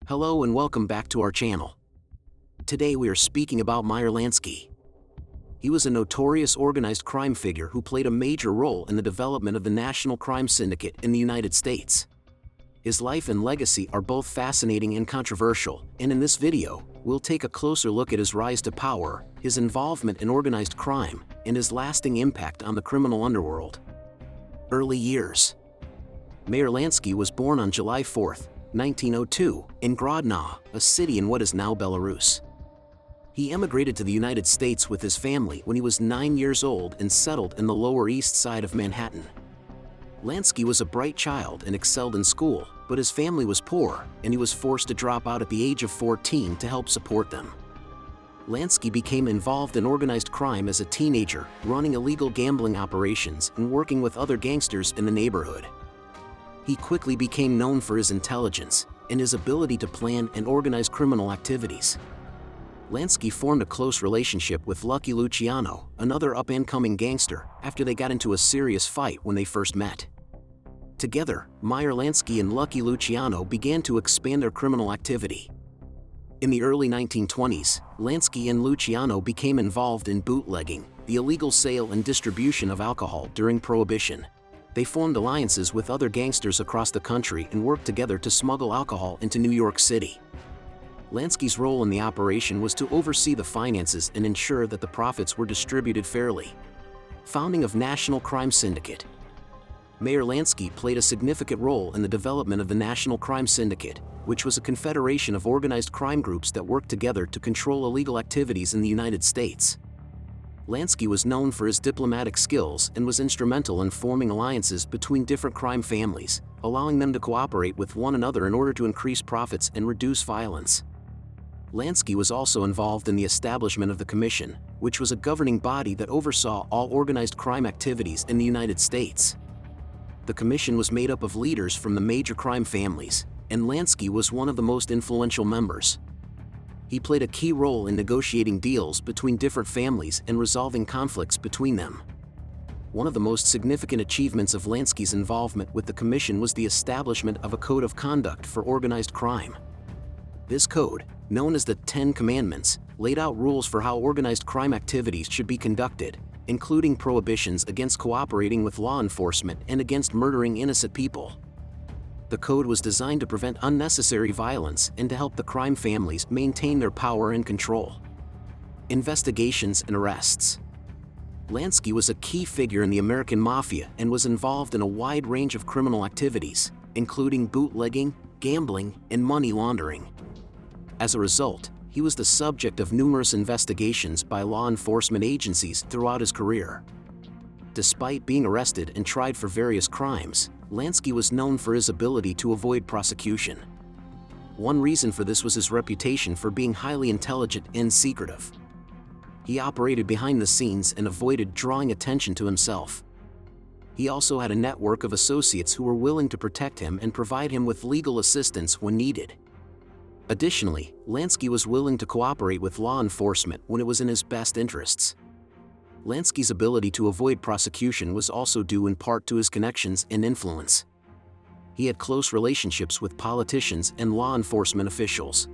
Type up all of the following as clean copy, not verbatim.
Hello and welcome back to our channel. Today we are speaking about Meyer Lansky. He was a notorious organized crime figure who played a major role in the development of the National Crime Syndicate in the United States. His life and legacy are both fascinating and controversial, and in this video, we'll take a closer look at his rise to power, his involvement in organized crime, and his lasting impact on the criminal underworld. Early years. Meyer Lansky was born on July 4, 1902, in Grodno, a city in what is now Belarus. He emigrated to the United States with his family when he was 9 years old and settled in the Lower East Side of Manhattan. Lansky was a bright child and excelled in school, but his family was poor, and he was forced to drop out at the age of 14 to help support them. Lansky became involved in organized crime as a teenager, running illegal gambling operations and working with other gangsters in the neighborhood. He quickly became known for his intelligence and his ability to plan and organize criminal activities. Lansky formed a close relationship with Lucky Luciano, another up-and-coming gangster, after they got into a serious fight when they first met. Together, Meyer Lansky and Lucky Luciano began to expand their criminal activity. In the early 1920s, Lansky and Luciano became involved in bootlegging, the illegal sale and distribution of alcohol during Prohibition. They formed alliances with other gangsters across the country and worked together to smuggle alcohol into New York City. Lansky's role in the operation was to oversee the finances and ensure that the profits were distributed fairly. Founding of National Crime Syndicate. Meyer Lansky played a significant role in the development of the National Crime Syndicate, which was a confederation of organized crime groups that worked together to control illegal activities in the United States. Lansky was known for his diplomatic skills and was instrumental in forming alliances between different crime families, allowing them to cooperate with one another in order to increase profits and reduce violence. Lansky was also involved in the establishment of the Commission, which was a governing body that oversaw all organized crime activities in the United States. The Commission was made up of leaders from the major crime families, and Lansky was one of the most influential members. He played a key role in negotiating deals between different families and resolving conflicts between them. One of the most significant achievements of Lansky's involvement with the Commission was the establishment of a code of conduct for organized crime. This code, known as the 10 Commandments, laid out rules for how organized crime activities should be conducted, including prohibitions against cooperating with law enforcement and against murdering innocent people. The code was designed to prevent unnecessary violence and to help the crime families maintain their power and control. Investigations and arrests. Lansky was a key figure in the American Mafia and was involved in a wide range of criminal activities, including bootlegging, gambling, and money laundering. As a result, he was the subject of numerous investigations by law enforcement agencies throughout his career. Despite being arrested and tried for various crimes, Lansky was known for his ability to avoid prosecution. One reason for this was his reputation for being highly intelligent and secretive. He operated behind the scenes and avoided drawing attention to himself. He also had a network of associates who were willing to protect him and provide him with legal assistance when needed. Additionally, Lansky was willing to cooperate with law enforcement when it was in his best interests. Lansky's ability to avoid prosecution was also due in part to his connections and influence. He had close relationships with politicians and law enforcement officials.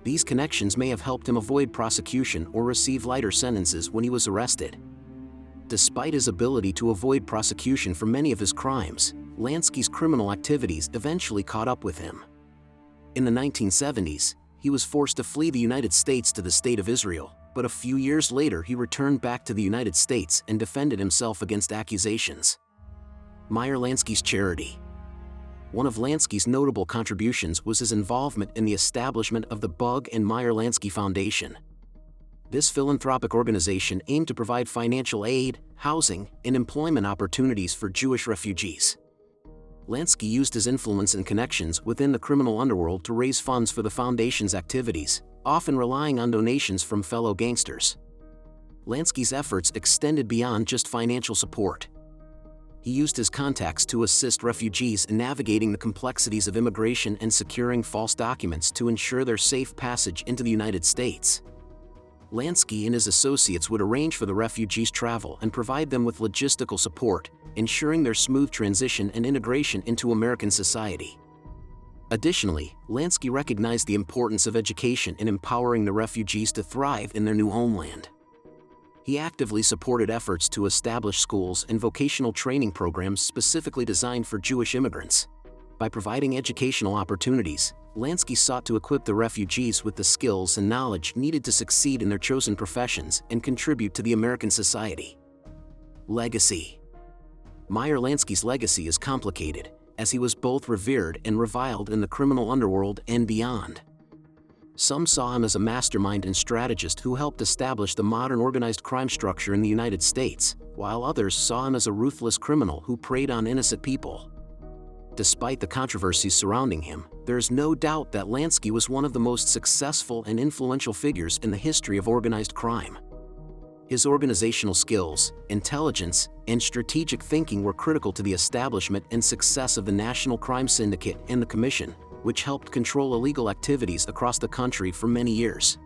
These connections may have helped him avoid prosecution or receive lighter sentences when he was arrested. Despite his ability to avoid prosecution for many of his crimes, Lansky's criminal activities eventually caught up with him. In the 1970s, he was forced to flee the United States to the State of Israel, but a few years later he returned back to the United States and defended himself against accusations. Meyer Lansky's charity. One of Lansky's notable contributions was his involvement in the establishment of the Bug and Meyer Lansky Foundation. This philanthropic organization aimed to provide financial aid, housing, and employment opportunities for Jewish refugees. Lansky used his influence and connections within the criminal underworld to raise funds for the foundation's activities, often relying on donations from fellow gangsters. Lansky's efforts extended beyond just financial support. He used his contacts to assist refugees in navigating the complexities of immigration and securing false documents to ensure their safe passage into the United States. Lansky and his associates would arrange for the refugees' travel and provide them with logistical support, ensuring their smooth transition and integration into American society. Additionally, Lansky recognized the importance of education in empowering the refugees to thrive in their new homeland. He actively supported efforts to establish schools and vocational training programs specifically designed for Jewish immigrants. By providing educational opportunities, Lansky sought to equip the refugees with the skills and knowledge needed to succeed in their chosen professions and contribute to the American society. Legacy. Meyer Lansky's legacy is complicated, as he was both revered and reviled in the criminal underworld and beyond. Some saw him as a mastermind and strategist who helped establish the modern organized crime structure in the United States, while others saw him as a ruthless criminal who preyed on innocent people. Despite the controversies surrounding him, there is no doubt that Lansky was one of the most successful and influential figures in the history of organized crime. His organizational skills, intelligence, and strategic thinking were critical to the establishment and success of the National Crime Syndicate and the Commission, which helped control illegal activities across the country for many years.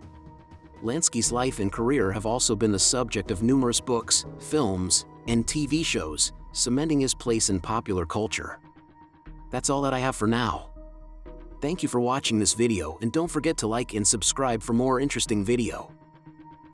Lansky's life and career have also been the subject of numerous books, films, and TV shows, cementing his place in popular culture. That's all that I have for now. Thank you for watching this video, and don't forget to like and subscribe for more interesting video.